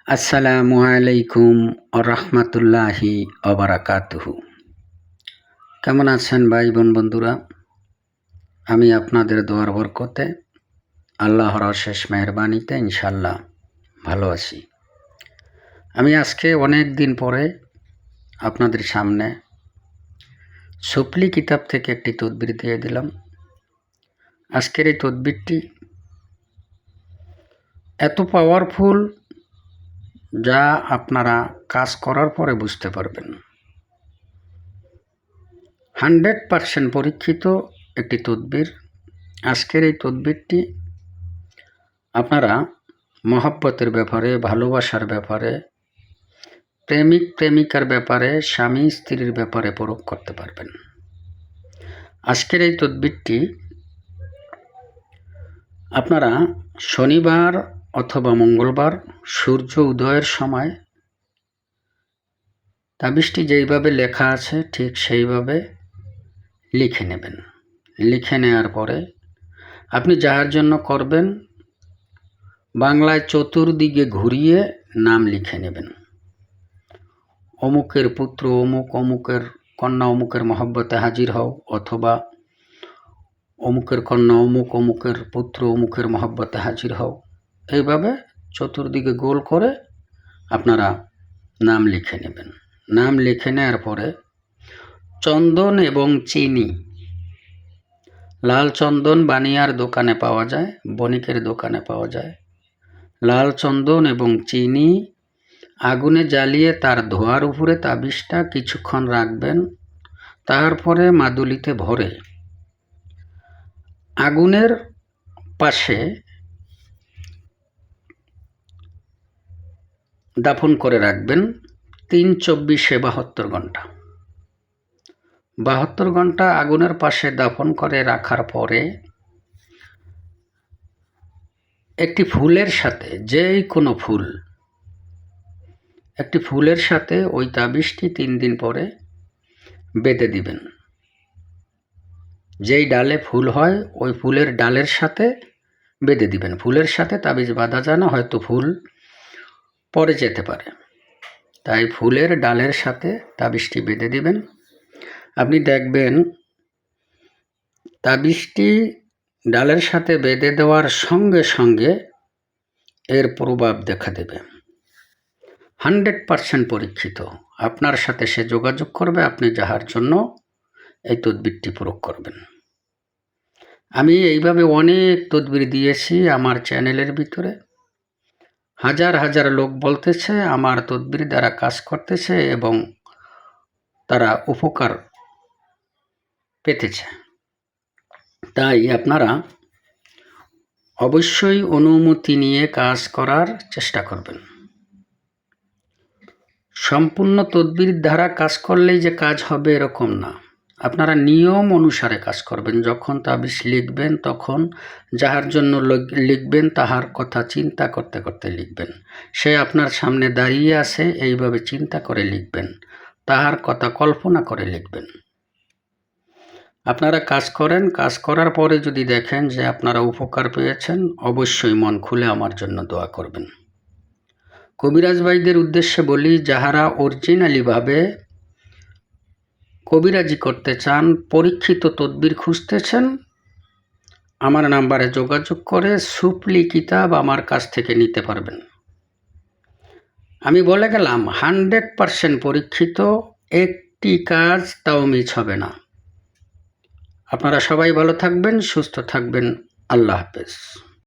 আসসালামু আলাইকুম রহমতুল্লাহি অবরাকাতুহু। কেমন আছেন ভাই বোন বন্ধুরা? আমি আপনাদের দোয়ার বরকতে আল্লাহর অশেষ মেহরবানিতে ইনশাল্লাহ ভালো আছি। আমি আজকে অনেক দিন পরে আপনাদের সামনে সুফলি কিতাব থেকে একটি তদবির দিয়ে দিলাম। আজকের এই তদবিরটি এত পাওয়ারফুল যা আপনারা কাজ করার পরে বুঝতে পারবেন। 100% পরীক্ষিত একটি তদবির। আজকের এই তদবিরটি আপনারা মহব্বতের ব্যাপারে, ভালোবাসার ব্যাপারে, প্রেমিক প্রেমিকার ব্যাপারে, স্বামী স্ত্রীর ব্যাপারে প্রয়োগ করতে পারবেন। আজকের এই তদবিরটি আপনারা শনিবার অথবা মঙ্গলবার সূর্য উদয়ের সময় তাবিজটি যেইভাবে লেখা আছে ঠিক সেইভাবে লিখে নেবেন। লিখে নেওয়ার পরে আপনি যার জন্য করবেন বাংলায় চতুর্দিকে ঘুরিয়ে নাম লিখে নেবেন। অমুকের পুত্র অমুক, অমুকের কন্যা অমুকের মহব্বতে হাজির হও, অথবা অমুকের কন্যা অমুক, অমুকের পুত্র অমুকের মহব্বতে হাজির হও। এইভাবে চতুর্দিকে গোল করে আপনারা নাম লিখে নেবেন। নাম লিখে নেওয়ার পরে চন্দন এবং চিনি, লাল চন্দন বানিয়ার দোকানে পাওয়া যায়, বণিকের দোকানে পাওয়া যায়। লাল চন্দন এবং চিনি আগুনে জ্বালিয়ে তার ধোঁয়ার উপরে তাবিজটা কিছুক্ষণ রাখবেন। তারপরে মাদুলিতে ভরে আগুনের পাশে দাফন করে রাখবেন 3-24-72 ঘন্টা। 72 ঘন্টা আগুনের পাশে দাফন করে রাখার পরে একটি ফুলের সাথে, যেই কোনো ফুল, একটি ফুলের সাথে ওই তাবিজটি 3 দিন পরে বেঁধে দিবেন। যেই ডালে ফুল হয় ওই ফুলের ডালের সাথে বেঁধে দিবেন। ফুলের সাথে তাবিজ বাঁধা যায় না, হয়তো ফুল পরে যেতে পারে, তাই ফুলের ডালের সাথে তাবিজটি বেঁধে দিবেন। আপনি দেখবেন তাবিজটি ডালের সাথে বেঁধে দেওয়ার সঙ্গে সঙ্গে এর প্রভাব দেখা দেবে। 100% পরীক্ষিত। আপনার সাথে সে যোগাযোগ করবে আপনি যাহার জন্য এই তদবিরটি প্রয়োগ করবেন। আমি এইভাবে অনেক তদবির দিয়েছি আমার চ্যানেলের ভিতরে। হাজার হাজার লোক বলতেছে আমার তদবির দ্বারা কাজ করতেছে এবং তারা উপকার পেতেছে। তাই আপনারা অবশ্যই অনুমতি নিয়ে কাজ করার চেষ্টা করবেন। সম্পূর্ণ তদবির দ্বারা কাজ করলেই যে কাজ হবে এরকম না। আপনারা নিয়ম অনুসারে কাজ করবেন। যখন তাবিজ লিখবেন তখন যাহার জন্য লিখবেন তাহার কথা চিন্তা করতে করতে লিখবেন। সে আপনার সামনে দাঁড়িয়ে আছে, এইভাবে চিন্তা করে লিখবেন, তাহার কথা কল্পনা করে লিখবেন। আপনারা কাজ করেন, কাজ করার পরে যদি দেখেন যে আপনারা উপকার পেয়েছেন, অবশ্যই মন খুলে আমার জন্য দোয়া করবেন। কবিরাজ ভাইদের উদ্দেশ্যে বলি, যাহারা অরিজিনালিভাবে কবিরাজি করতে চান, পরীক্ষিত তদবির খুঁজতেছেন, আমার নাম্বারে যোগাযোগ করে সুফলি কিতাব আমার কাছ থেকে নিতে পারবেন। আমি বলে গেলাম 100% পরীক্ষিত, একটি কাজ তাও মিস হবে না। আপনারা সবাই ভালো থাকবেন, সুস্থ থাকবেন। আল্লাহ হাফেজ।